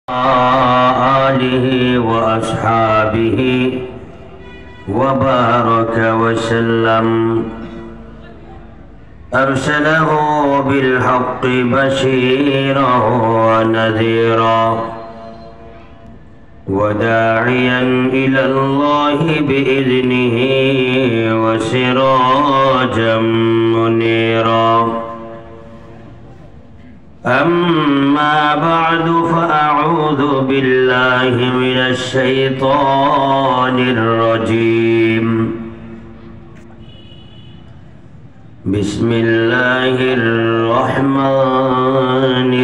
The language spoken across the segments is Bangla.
آله وأصحابه وبارك وسلم أرسله بالحق بشيرا ونذيرا وداعيا إلى الله بإذنه وسراجا منيرا أما بعد فأعوذ بالله من الشيطان الرجيم بسم الله الرحمن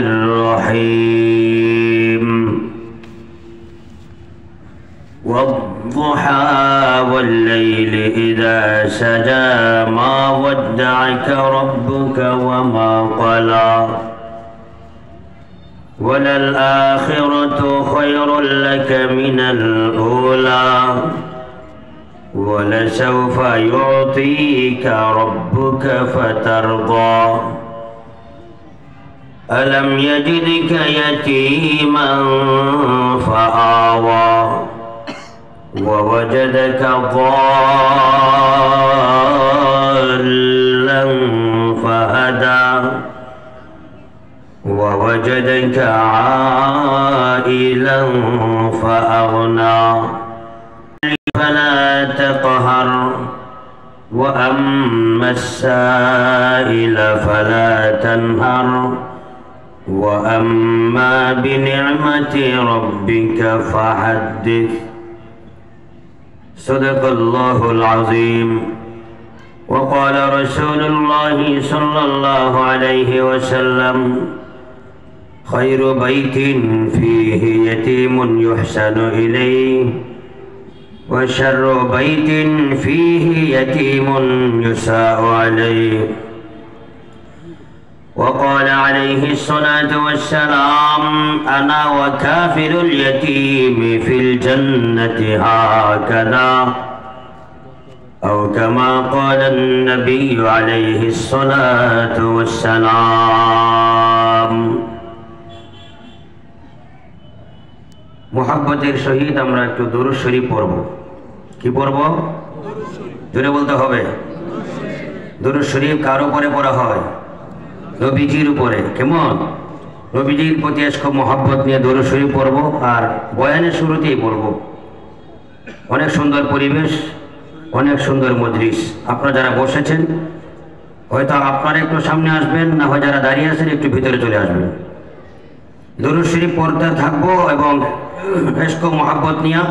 الرحيم والضحى والليل إذا سجى ما ودعك ربك وما قلى وللآخرة خير لك من الأولى ولسوف يعطيك ربك فترضى ألم يجدك يتيما فآوى ووجدك ضالا فهدى ووجدك عائلا فأغنى فلا تقهر وأما السائل فلا تنهر وأما بنعمة ربك فحدث صدق الله العظيم وقال رسول الله صلى الله عليه وسلم خير بيت فيه يتيم يحسن إليه وشر بيت فيه يتيم يساء عليه وقال عليه الصلاة والسلام أنا وكافل اليتيم في الجنة هكذا أو كما قال النبي عليه الصلاة والسلام মোহাব্বতের সহিত আমরা একটু দুরূদ শরীফ পড়ব। কি পড়ব? জোরে বলতে হবে। দুরূদ শরীফ কার উপরে পড়া হয়? নবীজির উপরে। কেমন? নবীজির প্রতি আজকে মোহাব্বত নিয়ে দুরূদ শরীফ পড়ব আর বয়ানের শুরুতেই পড়ব। অনেক সুন্দর পরিবেশ, অনেক সুন্দর মজলিস। আপনারা যারা বসেছেন হয়তো আপনারা একটু সামনে আসবেন, না হয় যারা দাঁড়িয়ে আছেন একটু ভিতরে চলে আসবেন। দুরূদ শরীফ পড়তে থাকবো এবং ইশক মোহাব্বত নিয়ে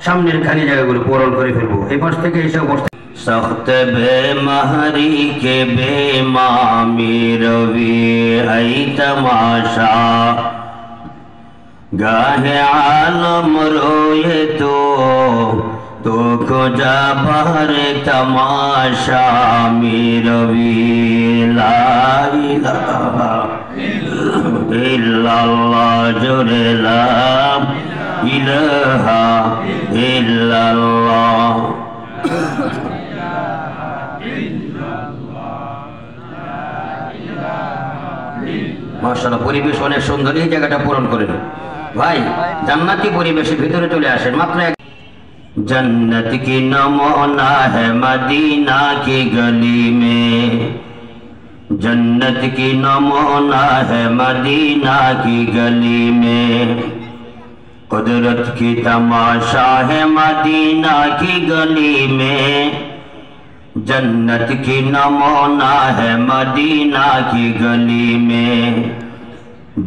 সামনের খালি জায়গাগুলো পূরণ করে ফেলবো। এই পাশ থেকে এসে বসতে সখত বেমাহারি কে বেমামি রবি আই তমাশা গাহে আলম রোয়ে তো খোঁজা বাহর তমাশা মিরবি লা ইলাহা ইল্লাল্লাহ জোরে লা ইলাহা ইল্লাল্লাহ মাশাআল্লাহ। পরিবেশ অনেক সুন্দর, এই জায়গাটা পূরণ করে ভাই। জান্নাতি পরিবেশের ভিতরে চলে আসেন মাত্র এক। जन्नत की नमूना है मदीना की गली में, जन्नत की नमूना है मदीना की गली में, कुदरत की तमाशा है मदीना की गली में, जन्नत की नमूना है मदीना की गली में,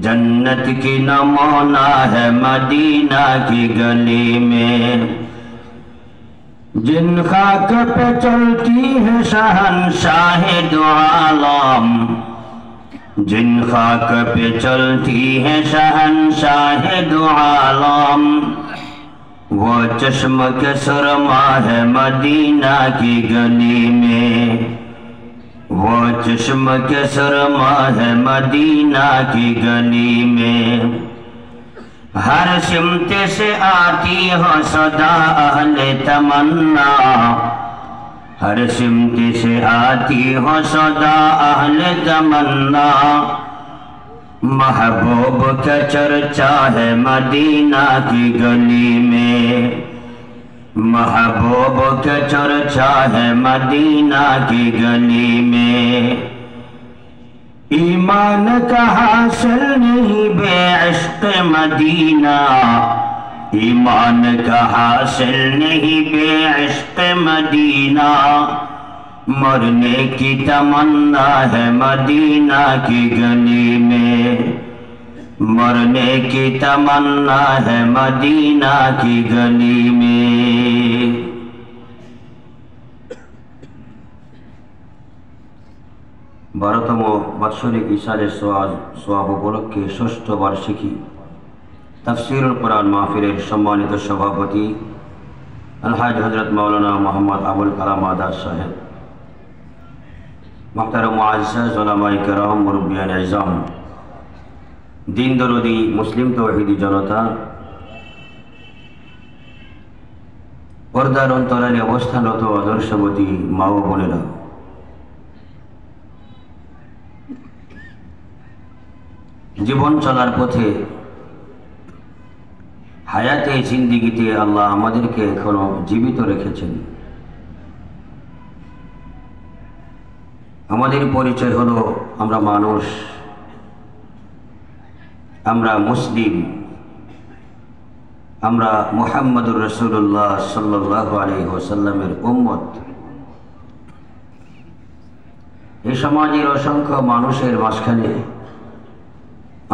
जन्नत की नमूना है मदीना की गली में। जिन खाक पे चलती है शहंशाह दो आलम, जिन खाक पे चलती है शहंशाह दो आलम, वो चश्म के सुरमा है मदीना की गली में, वो चश्म के सुरमा है मदीना की गली में। हर सिमत से आती हो सदा अहले तमन्ना, हर सिमत से आती हो सदा अहले तमन्ना, महबूब का चर्चा है मदीना की गली में, महबूब का चर्चा है मदीना की गली में। ईमान का हासिल नहीं बेइश्क़ मदीना, ईमान का हासिल नहीं बेइश्क़ मदीना। मरने की तमन्ना है मदीना की गली में, मरने की तमन्ना है मदीना की गली में। बारहतम वार्षिक इशारे सोआब उपलक्षे षष्ठ वार्षिकी तफसीरुल कुरान महफिलेर सम्मानित सभापति अलहाज हजरत मौलाना मोहम्मद अबुल कलाम आजाद साहेब, मुहतरम मुअज़्ज़ज़ उलमाए किराम, मुरब्बियान इज़ाम, दीन दरदी मुस्लिम तौहीदी जनता, पर्दार अंतराले अवस्थानरत आदर्शवती मा ओ बोनेरा, जीवन चलार पथे हायाते जिंदगीते आल्लाह आमादेरके एखोनो जीवित रेखेछेन। आमादेर परिचय हलो आमरा मानुष, आमरा मुस्लिम, आमरा मुहम्मदुर रसूलुल्लाह सल्लल्लाहु अलैहि वसल्लमेर उम्मत। এই সমাজের অসংখ্য মানুষের মাঝখানে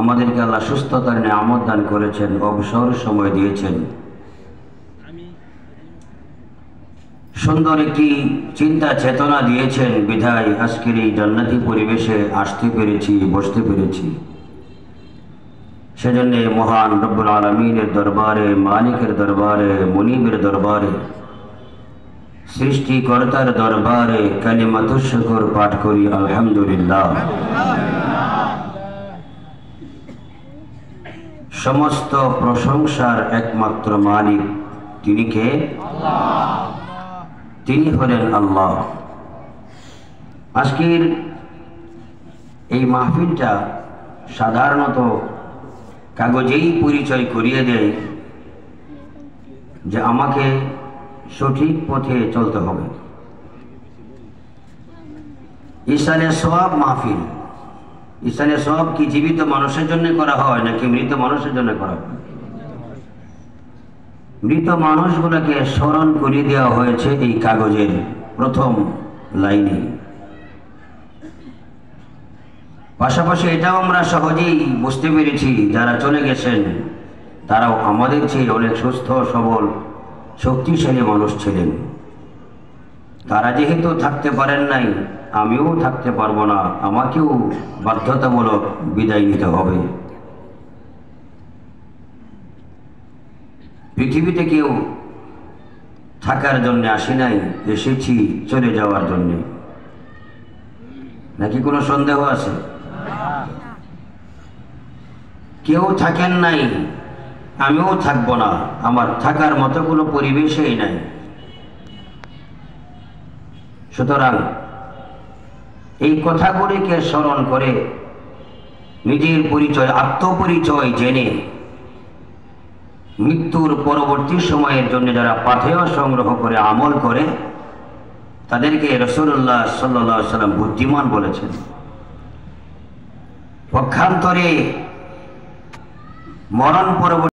আমাদেরকে আল্লাহ সুস্থতার নিয়ামত দান করেছেন, অবসর সময় দিয়েছেন, সুন্দর একটি চিন্তা চেতনা দিয়েছেন বিধায় আজকের এই জান্নাতি পরিবেশে আসতে পেরেছি, বসতে পেরেছি। সেজন্য মহান রব্বুল আলামিনের দরবারে, মালিকের দরবারে, মুনিবের দরবারে, সৃষ্টিকর্তার দরবারে কালিমাতুশ শুকর পাঠ করি আলহামদুলিল্লাহ। समस्त प्रशंसार एकमात्र मालिक तिनी के आल्लाह, तिनी हलेन आल्लाह। आजकेर এই মাহফিলটা সাধারণত কাগজেই পরিচয় করিয়ে দেয় যে আমাকে সঠিক পথে চলতে হবে। ইসালে সওয়াব মাহফিল, ইসালে সওয়াব কি জীবিত মানুষের জন্য করা হয় নাকি মৃত মানুষের জন্য করা হয়? মৃত মানুষগুলোকে স্মরণ করিয়ে দেওয়া হয়েছে এই কাগজের প্রথম লাইনে। পাশাপাশি এটাও আমরা সহজেই বুঝতে পেরেছি যারা চলে গেছেন তারাও আমাদের চেয়ে অনেক সুস্থ সবল শক্তিশালী মানুষ ছিলেন। তারা যেহেতু থাকতে পারেন নাই, আমিও থাকতে পারবো না, আমাকেও বাধ্যতামূলক বিদায় নিতে হবে। পৃথিবীতে কেউ থাকার জন্য আসি নাই, এসেছি চলে যাওয়ার জন্য। নাকি কোনো সন্দেহ আছে? কেউ থাকেন নাই, আমিও থাকবো না, আমার থাকার মতো কোনো পরিবেশই নাই। সুতরাং এই কথাগুলিকে স্মরণ করে নিজের পরিচয়, আত্মপরিচয় জেনে মৃত্যুর পরবর্তী সময়ের জন্য যারা পাথেয় সংগ্রহ করে আমল করে তাদেরকে রাসূলুল্লাহ সাল্লাল্লাহু আলাইহি ওয়াসাল্লাম বুদ্ধিমান বলেছেন। পক্ষান্তরে মরণ পরবর্তী